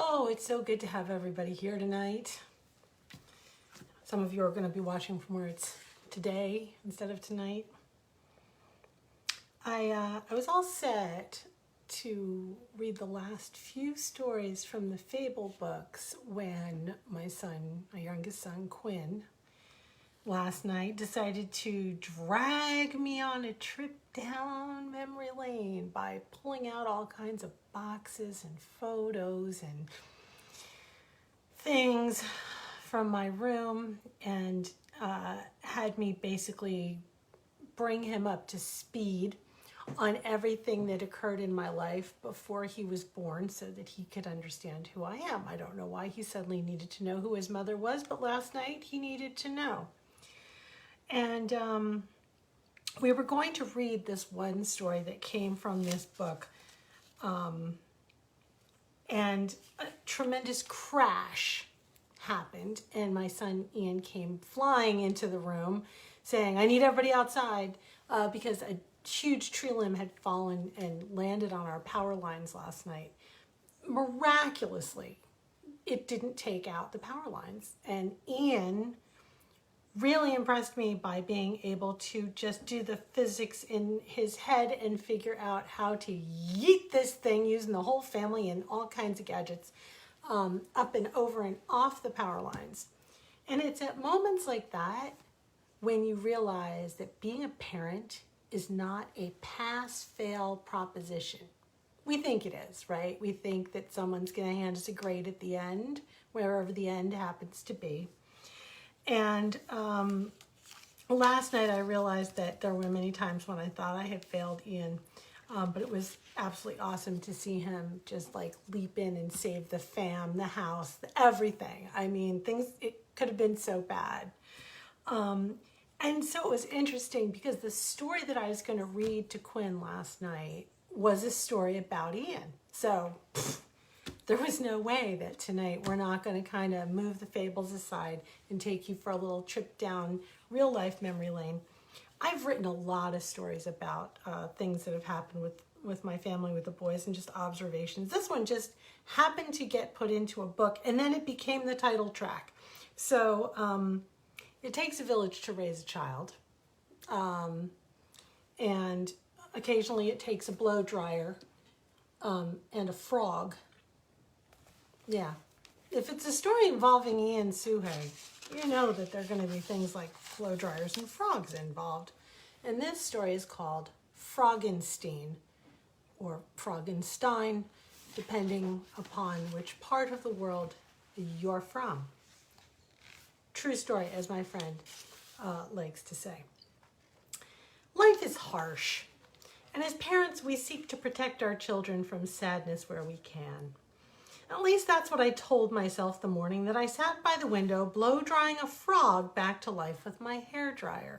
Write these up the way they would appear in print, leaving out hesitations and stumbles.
Oh, it's so good to have everybody here tonight. Some of you are going to be watching from where it's today instead of tonight. I was all set to read the last few stories from the Fable books when my youngest son, Quinn, last night decided to drag me on a trip down memory lane by pulling out all kinds of boxes and photos and things from my room and had me basically bring him up to speed on everything that occurred in my life before he was born so that he could understand who I am. I don't know why he suddenly needed to know who his mother was, but last night he needed to know. And we were going to read this one story that came from this book. And a tremendous crash happened, and my son Ian came flying into the room saying, I need everybody outside because a huge tree limb had fallen and landed on our power lines last night. Miraculously, it didn't take out the power lines. And Ian really impressed me by being able to just do the physics in his head and figure out how to yeet this thing using the whole family and all kinds of gadgets up and over and off the power lines. And it's at moments like that when you realize that being a parent is not a pass-fail proposition. We think it is, right? We think that someone's going to hand us a grade at the end, wherever the end happens to be. And last night I realized that there were many times when I thought I had failed Ian, but it was absolutely awesome to see him just like leap in and save the fam, the house, everything. I mean, it could have been so bad. And so it was interesting because the story that I was going to read to Quinn last night was a story about Ian. So there was no way that tonight we're not going to kind of move the fables aside and take you for a little trip down real life memory lane. I've written a lot of stories about things that have happened with my family, with the boys, and just observations. This one just happened to get put into a book, and then it became the title track. So it takes a village to raise a child, and occasionally it takes a blow dryer and a frog. Yeah, if it's a story involving Lisa Suhay, you know that there are going to be things like blow dryers and frogs involved. And this story is called Froggenstein, or Froggenstein, depending upon which part of the world you're from. True story, as my friend likes to say. Life is harsh, and as parents, we seek to protect our children from sadness where we can. At least that's what I told myself the morning that I sat by the window blow-drying a frog back to life with my hairdryer.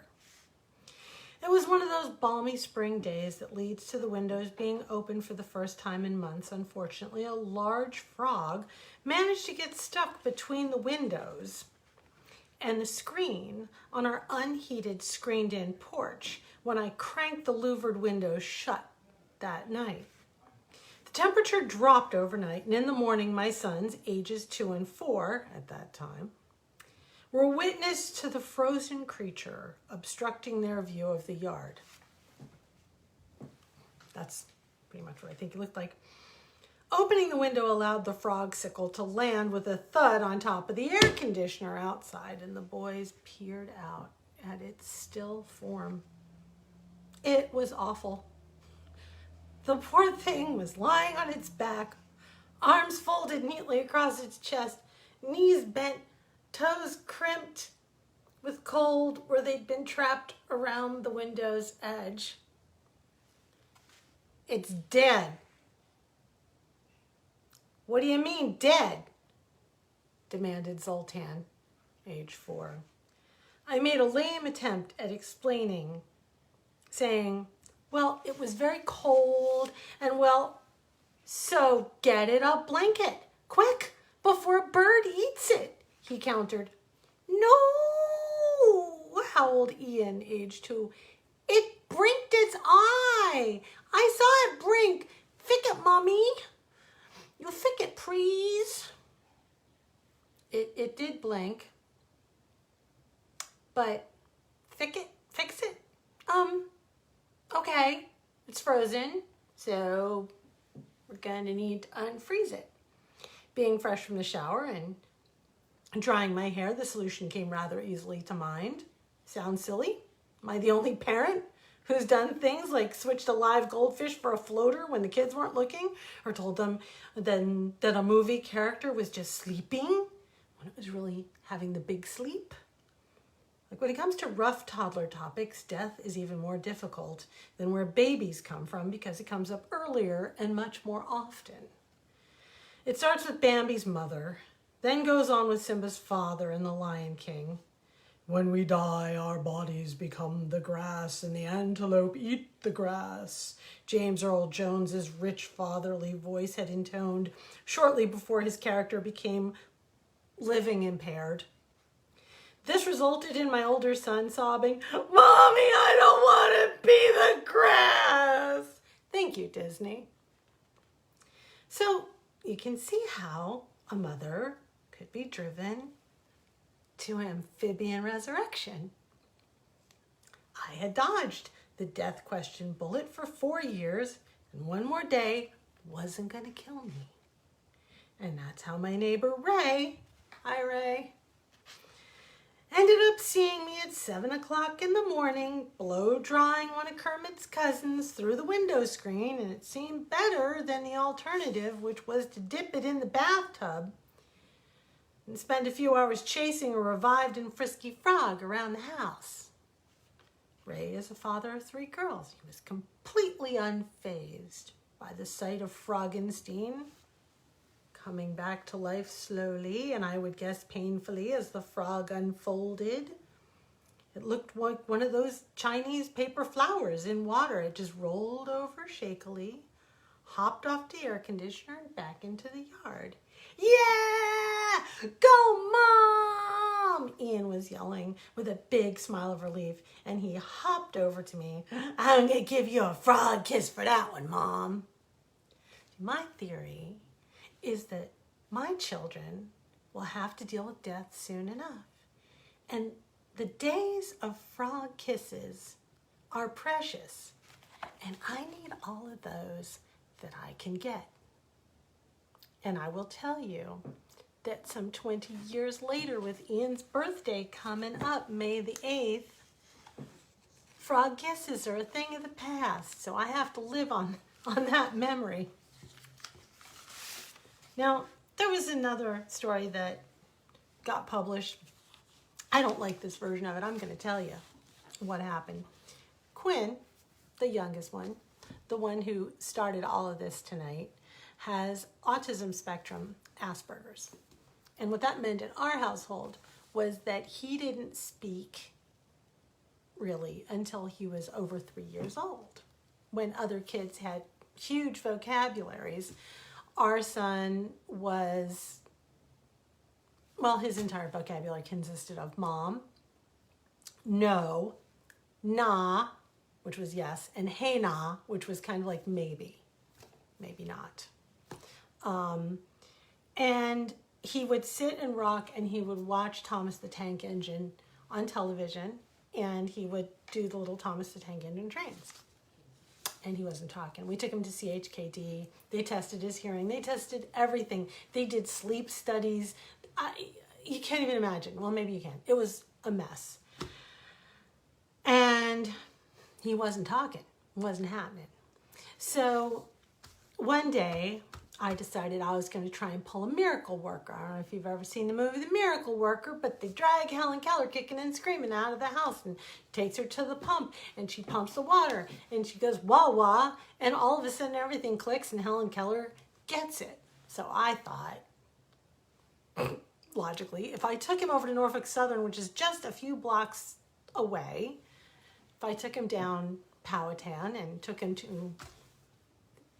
It was one of those balmy spring days that leads to the windows being open for the first time in months. Unfortunately, a large frog managed to get stuck between the windows and the screen on our unheated, screened-in porch when I cranked the louvered windows shut that night. The temperature dropped overnight, and in the morning, my sons, ages 2 and 4 at that time, were witness to the frozen creature obstructing their view of the yard. That's pretty much what I think it looked like. Opening the window allowed the frog sickle to land with a thud on top of the air conditioner outside, and the boys peered out at its still form. It was awful. The poor thing was lying on its back, arms folded neatly across its chest, knees bent, toes crimped with cold where they'd been trapped around the window's edge. It's dead. What do you mean, dead? Demanded Zoltan, age 4. I made a lame attempt at explaining, saying, well, it was very cold, and well, so get it a blanket, quick, before a bird eats it, he countered. No, howled Ian, age 2. It blinked its eye. I saw it blink. Fick it, Mommy. You fick it, please. did blink, but fix it. Okay, it's frozen, so we're gonna need to unfreeze it. Being fresh from the shower and drying my hair, the solution came rather easily to mind. Sounds silly? Am I the only parent who's done things like switched a live goldfish for a floater when the kids weren't looking, or told them then that a movie character was just sleeping when it was really having the big sleep? Like when it comes to rough toddler topics, death is even more difficult than where babies come from because it comes up earlier and much more often. It starts with Bambi's mother, then goes on with Simba's father in The Lion King. When we die, our bodies become the grass and the antelope eat the grass, James Earl Jones's rich fatherly voice had intoned shortly before his character became living impaired. This resulted in my older son sobbing, "Mommy, I don't want to be the grass." Thank you, Disney. So you can see how a mother could be driven to amphibian resurrection. I had dodged the death question bullet for 4 years, and one more day wasn't going to kill me. And that's how my neighbor Ray, hi Ray, ended up seeing me at 7 o'clock in the morning, blow drying one of Kermit's cousins through the window screen, and it seemed better than the alternative, which was to dip it in the bathtub and spend a few hours chasing a revived and frisky frog around the house. Ray is a father of 3 girls. He was completely unfazed by the sight of Froggenstein coming back to life slowly, and I would guess painfully, as the frog unfolded. It looked like one of those Chinese paper flowers in water. It just rolled over shakily, hopped off the air conditioner and back into the yard. "Yeah! Go, Mom!" Ian was yelling with a big smile of relief, and he hopped over to me. "I'm going to give you a frog kiss for that one, Mom." My theory is that my children will have to deal with death soon enough. And the days of frog kisses are precious, and I need all of those that I can get. And I will tell you that some 20 years later, with Ian's birthday coming up, May the 8th, frog kisses are a thing of the past, so I have to live on that memory. Now, there was another story that got published. I don't like this version of it. I'm going to tell you what happened. Quinn, the youngest one, the one who started all of this tonight, has autism spectrum, Asperger's. And what that meant in our household was that he didn't speak really until he was over 3 years old. When other kids had huge vocabularies, our son was, well, his entire vocabulary consisted of mom, no, nah, which was yes, and hey nah, which was kind of like maybe not. And he would sit and rock and he would watch Thomas the Tank Engine on television, and he would do the little Thomas the Tank Engine trains. And he wasn't talking. We took him to CHKD. They tested his hearing. They tested everything. They did sleep studies. You can't even imagine. Well, maybe you can. It was a mess. And he wasn't talking. It wasn't happening. So one day, I decided I was going to try and pull a miracle worker. I don't know if you've ever seen the movie The Miracle Worker, but they drag Helen Keller kicking and screaming out of the house and takes her to the pump, and she pumps the water, and she goes, wah, wah, and all of a sudden everything clicks, and Helen Keller gets it. So I thought, logically, if I took him over to Norfolk Southern, which is just a few blocks away, if I took him down Powhatan and took him to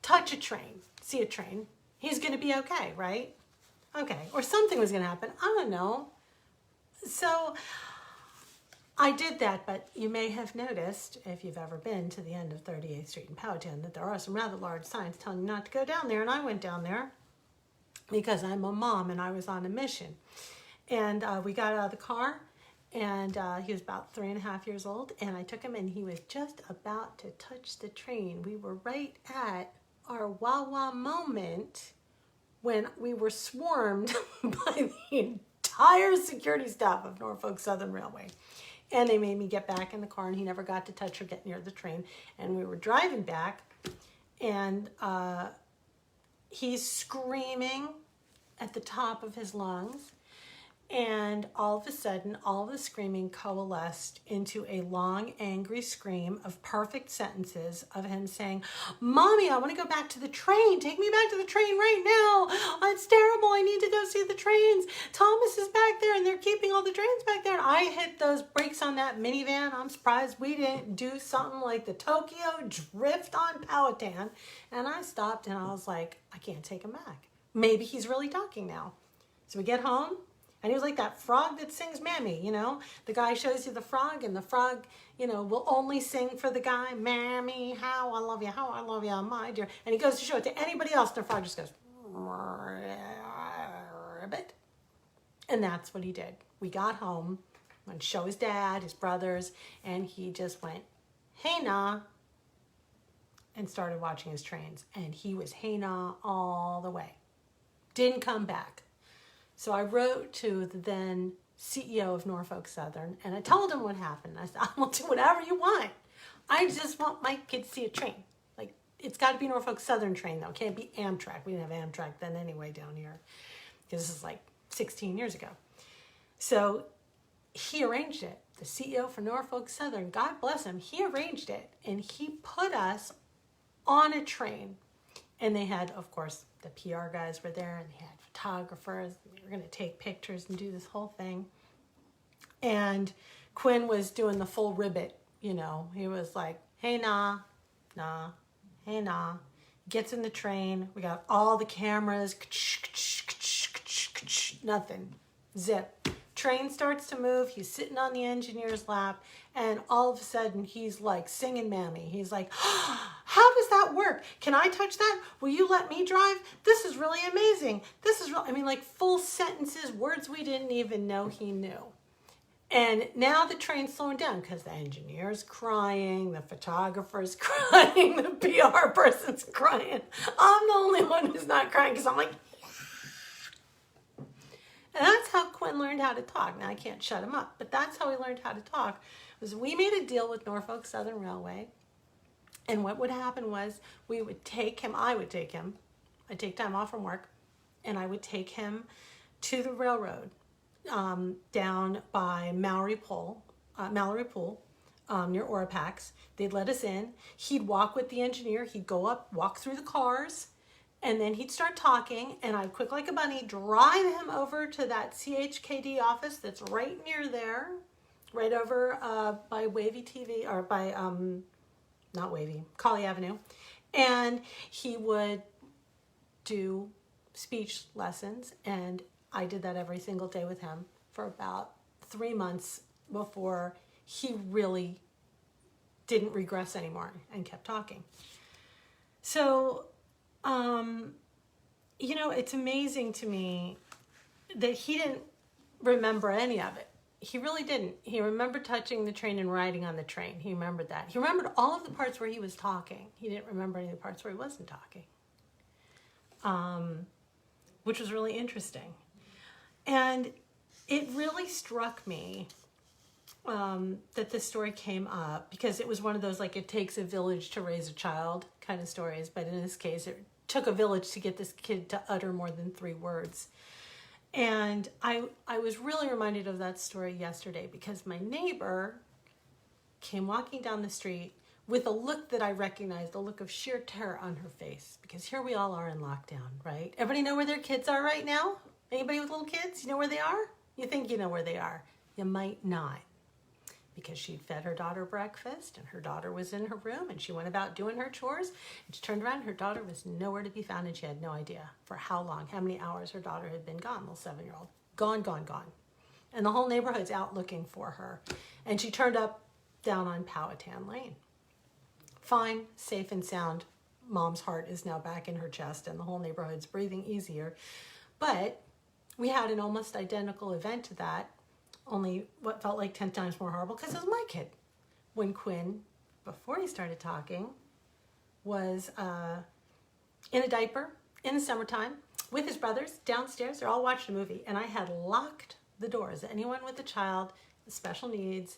touch a train, see a train, he's going to be okay, right? Okay, or something was going to happen. I don't know. So I did that, but you may have noticed, if you've ever been to the end of 38th Street in Powhatan, that there are some rather large signs telling you not to go down there, and I went down there because I'm a mom and I was on a mission. And we got out of the car, and he was about 3.5 years old, and I took him, and he was just about to touch the train. We were right at our wah-wah moment when we were swarmed by the entire security staff of Norfolk Southern Railway. And they made me get back in the car, and he never got to touch or get near the train. And we were driving back, and he's screaming at the top of his lungs. And all of a sudden, all the screaming coalesced into a long, angry scream of perfect sentences of him saying, "Mommy, I want to go back to the train. Take me back to the train right now. Oh, it's terrible. I need to go see the trains. Thomas is back there, and they're keeping all the trains back there." And I hit those brakes on that minivan. I'm surprised we didn't do something like the Tokyo Drift on Powhatan. And I stopped, and I was like, I can't take him back. Maybe he's really talking now. So we get home. And he was like that frog that sings Mammy, you know. The guy shows you the frog, and the frog, you know, will only sing for the guy, "Mammy, how I love you, my dear." And he goes to show it to anybody else, and the frog just goes, "Ribbit." And that's what he did. We got home, went to show his dad, his brothers, and he just went, "Hey, nah," and started watching his trains. And he was hey, nah all the way. Didn't come back. So I wrote to the then CEO of Norfolk Southern, and I told him what happened. I said, "I will do whatever you want. I just want my kid to see a train. Like, it's got to be Norfolk Southern train, though. It can't be Amtrak." We didn't have Amtrak then anyway down here, because this is like 16 years ago. So he arranged it. The CEO for Norfolk Southern, God bless him, he arranged it, and he put us on a train. And they had, of course, the PR guys were there, and they had photographers. We were going to take pictures and do this whole thing. And Quinn was doing the full ribbit, you know. He was like, "Hey, nah, nah, hey, nah." Gets in the train. We got all the cameras. Nothing. Zip. Train starts to move. He's sitting on the engineer's lap, and all of a sudden he's like singing Mammy. He's like, "How does that work? Can I touch that? Will you let me drive? This is really amazing. This is real." I mean, like full sentences, words we didn't even know he knew. And now the train's slowing down because the engineer's crying, the photographer's crying, the PR person's crying. I'm the only one who's not crying because I'm like, and that's how Quinn learned how to talk. Now, I can't shut him up, but that's how he learned how to talk. Was we made a deal with Norfolk Southern Railway, and what would happen was we would take him, I would take him, I'd take time off from work, and I would take him to the railroad down by Mallory Pool, near Orapax. They'd let us in. He'd walk with the engineer. He'd go up, walk through the cars, and then he'd start talking, and I'd quick like a bunny drive him over to that CHKD office that's right near there, right over by Wavy TV, or by, not Wavy, Colley Avenue. And he would do speech lessons, and I did that every single day with him for about 3 months before he really didn't regress anymore and kept talking. So, you know, it's amazing to me that he didn't remember any of it. He really didn't. He remembered touching the train and riding on the train. He remembered that. He remembered all of the parts where he was talking. He didn't remember any of the parts where he wasn't talking, which was really interesting. And it really struck me that this story came up because it was one of those, like, it takes a village to raise a child kind of stories. But in this case, it took a village to get this kid to utter more than 3 words. And I was really reminded of that story yesterday because my neighbor came walking down the street with a look that I recognized, a look of sheer terror on her face, because here we all are in lockdown, right? Everybody know where their kids are right now? Anybody with little kids? You know where they are? You think you know where they are. You might not, because she'd fed her daughter breakfast and her daughter was in her room and she went about doing her chores and she turned around and her daughter was nowhere to be found, and she had no idea for how long, how many hours her daughter had been gone, little 7-year-old. Gone. And the whole neighborhood's out looking for her. And she turned up down on Powhatan Lane. Fine, safe and sound. Mom's heart is now back in her chest and the whole neighborhood's breathing easier. But we had an almost identical event to that, only what felt like 10 times more horrible because it was my kid. When Quinn, before he started talking, was in a diaper in the summertime with his brothers downstairs. They're all watching a movie, and I had locked the doors. Anyone with a child with special needs,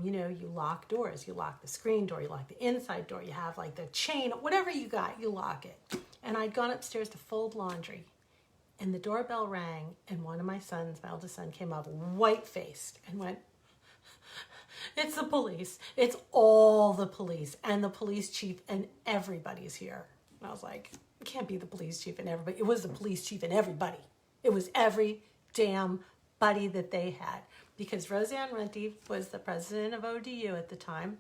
you know, you lock doors. You lock the screen door, you lock the inside door, you have like the chain, whatever you got, you lock it. And I'd gone upstairs to fold laundry, and the doorbell rang, and one of my sons, my eldest son, came up white-faced and went, "It's the police. It's all the police, and the police chief, and everybody's here." And I was like, it can't be the police chief and everybody. It was the police chief and everybody. It was every damn buddy that they had. Because Roseanne Renty was the president of ODU at the time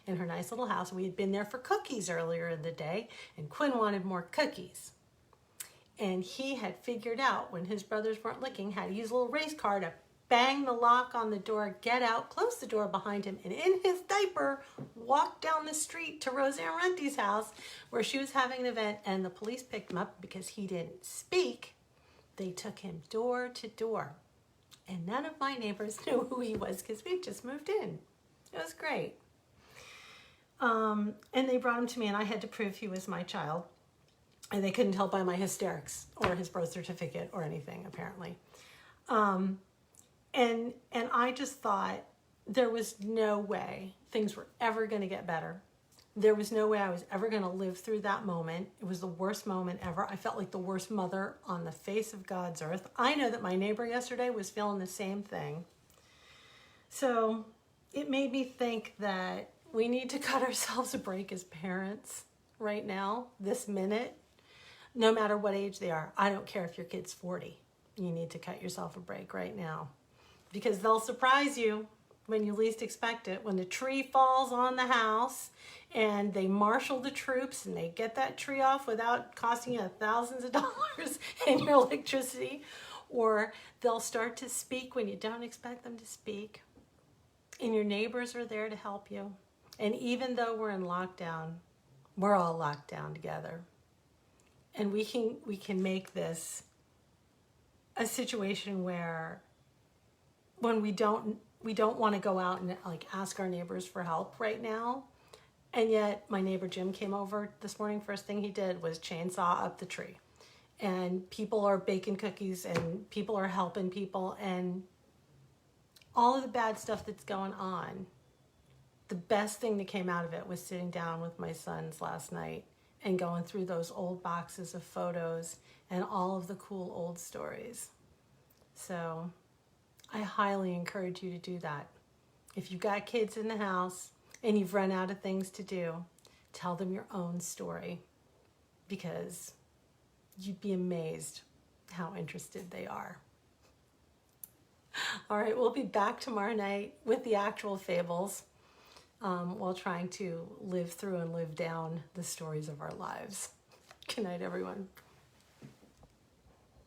in her nice little house. We had been there for cookies earlier in the day, and Quinn wanted more cookies. And he had figured out, when his brothers weren't looking, how to use a little race car to bang the lock on the door, get out, close the door behind him, and in his diaper, walk down the street to Roseanne Renty's house where she was having an event, and the police picked him up because he didn't speak. They took him door to door. And none of my neighbors knew who he was because we just moved in. It was great. And they brought him to me, and I had to prove he was my child. And they couldn't tell by my hysterics or his birth certificate or anything, apparently. And I just thought there was no way things were ever going to get better. There was no way I was ever going to live through that moment. It was the worst moment ever. I felt like the worst mother on the face of God's earth. I know that my neighbor yesterday was feeling the same thing. So it made me think that we need to cut ourselves a break as parents right now, this minute, no matter what age they are. I don't care if your kid's 40. You need to cut yourself a break right now, because they'll surprise you when you least expect it. When the tree falls on the house and they marshal the troops and they get that tree off without costing you thousands of dollars in your electricity, or they'll start to speak when you don't expect them to speak, and your neighbors are there to help you. And even though we're in lockdown, we're all locked down together. And we can make this a situation where when we don't want to go out and like ask our neighbors for help right now. And yet my neighbor Jim came over this morning. First thing he did was chainsaw up the tree. And people are baking cookies and people are helping people, and all of the bad stuff that's going on. The best thing that came out of it was sitting down with my sons last night and going through those old boxes of photos and all of the cool old stories. So I highly encourage you to do that. If you've got kids in the house and you've run out of things to do, tell them your own story, because you'd be amazed how interested they are. All right, we'll be back tomorrow night with the actual fables, while trying to live through and live down the stories of our lives. Good night, everyone.